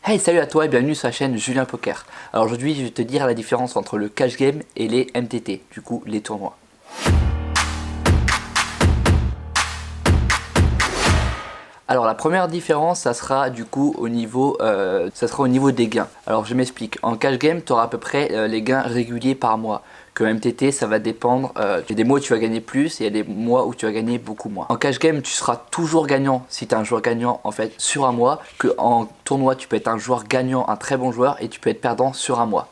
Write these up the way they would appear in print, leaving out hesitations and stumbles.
Hey, salut à toi et bienvenue sur la chaîne Julien Poker. Alors aujourd'hui je vais te dire la différence entre le cash game et les MTT, du coup les tournois. Alors la première différence ça sera du coup au niveau, des gains. Alors je m'explique, en cash game tu auras à peu près les gains réguliers par mois. Que MTT ça va dépendre, il y a des mois où tu vas gagner plus et il y a des mois où tu vas gagner beaucoup moins. En cash game tu seras toujours gagnant si tu es un joueur gagnant en fait sur un mois, que en tournoi tu peux être un joueur gagnant, un très bon joueur et tu peux être perdant sur un mois.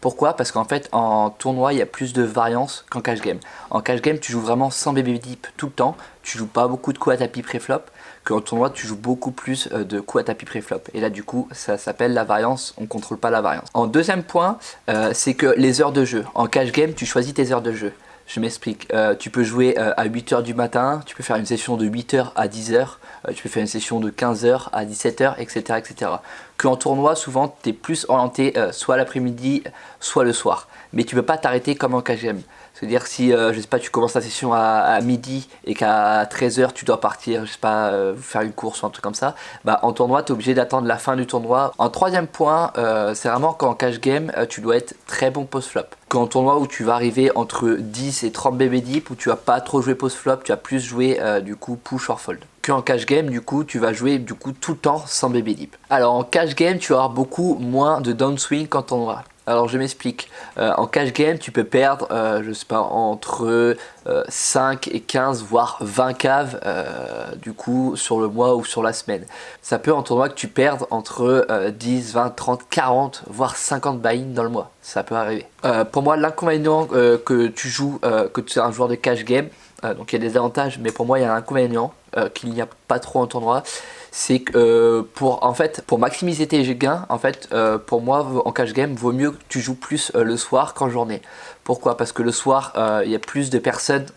Pourquoi? Parce qu'en fait en tournoi il y a plus de variance qu'en cash game. En cash game tu joues vraiment sans baby deep tout le temps, tu joues pas beaucoup de coups à tapis pré-flop, qu'en tournoi tu joues beaucoup plus de coups à tapis pré-flop. Et là du coup ça s'appelle la variance, on contrôle pas la variance. En deuxième point, c'est que les heures de jeu. En cash game tu choisis tes heures de jeu. Je m'explique, tu peux jouer à 8h du matin, tu peux faire une session de 8h à 10h, tu peux faire une session de 15h à 17h, etc. etc. Qu'en tournoi, souvent, tu es plus orienté soit l'après-midi, soit le soir. Mais tu peux pas t'arrêter comme en cash game. C'est-à-dire si, je sais pas, tu commences ta session à midi et qu'à 13h tu dois partir, je sais pas, faire une course ou un truc comme ça, bah en tournoi tu es obligé d'attendre la fin du tournoi. En troisième point, c'est vraiment qu'en cash game, tu dois être très bon post-flop. Qu'en tournoi où tu vas arriver entre 10 et 30 BB deep, où tu vas pas trop jouer post-flop, tu vas plus jouer du coup push or fold. Qu'en cash game, du coup, tu vas jouer du coup tout le temps sans BB deep. Alors en cash game, tu vas avoir beaucoup moins de downswing qu'en tournoi. Alors je m'explique, en cash game tu peux perdre, je sais pas, entre 5 et 15 voire 20 caves du coup sur le mois ou sur la semaine. Ça peut en tournoi que tu perdes entre 10, 20, 30, 40 voire 50 buy-in dans le mois, ça peut arriver. Pour moi l'inconvénient que tu joues, que tu es un joueur de cash game, donc il y a des avantages mais pour moi il y a un inconvénient qu'il n'y a pas trop en tournoi. C'est que pour maximiser tes gains, en fait, pour moi en cash game, vaut mieux que tu joues plus le soir qu'en journée. Pourquoi? Parce que le soir, il y a plus de personnes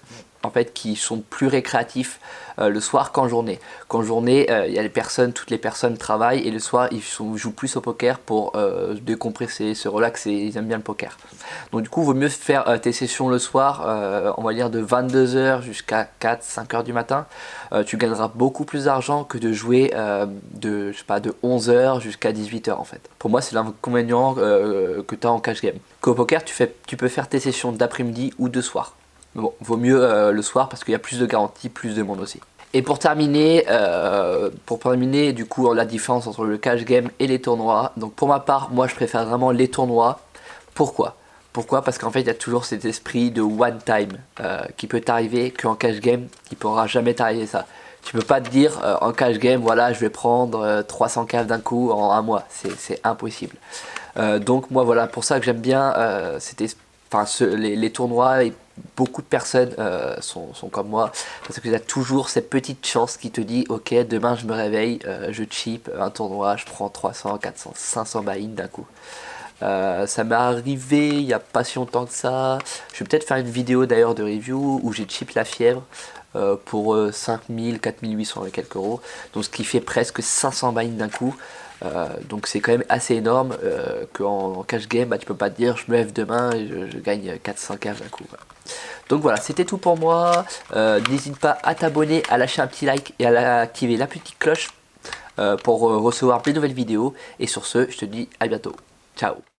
en fait qui sont plus récréatifs le soir qu'en journée. Qu'en journée, il y a toutes les personnes travaillent et le soir ils jouent plus au poker pour décompresser, se relaxer, ils aiment bien le poker. Donc du coup, il vaut mieux faire tes sessions le soir, on va dire de 22h jusqu'à 4-5h du matin. Tu gagneras beaucoup plus d'argent que de jouer de 11h jusqu'à 18h en fait. Pour moi, c'est l'inconvénient que tu as en cash game. Qu'au poker, tu peux faire tes sessions d'après-midi ou de soir. Mais bon, vaut mieux le soir parce qu'il y a plus de garanties, plus de monde aussi. Et pour terminer, du coup, la différence entre le cash game et les tournois. Donc pour ma part, moi je préfère vraiment les tournois. Pourquoi? Parce qu'en fait, il y a toujours cet esprit de one time qui peut t'arriver qu'en cash game, qui pourra jamais t'arriver ça. Tu peux pas te dire en cash game, voilà, je vais prendre 300 caves d'un coup en un mois. C'est impossible. Donc moi, voilà, pour ça que j'aime bien les tournois et beaucoup de personnes sont comme moi parce que tu as toujours cette petite chance qui te dit ok, demain je me réveille, je chip un tournoi, je prends 300, 400, 500 buy-in d'un coup. Ça m'est arrivé il n'y a pas si longtemps que ça. Je vais peut-être faire une vidéo d'ailleurs de review où j'ai chip la fièvre pour 5000, 4800 et quelques euros, donc ce qui fait presque 500 buy-in d'un coup. Donc c'est quand même assez énorme qu'en cash game tu peux pas te dire je me lève demain et je gagne 400 cash d'un coup. Donc voilà, c'était tout pour moi. N'hésite pas à t'abonner, à lâcher un petit like et à activer la petite cloche pour recevoir des nouvelles vidéos. Et sur ce, je te dis à bientôt. Ciao.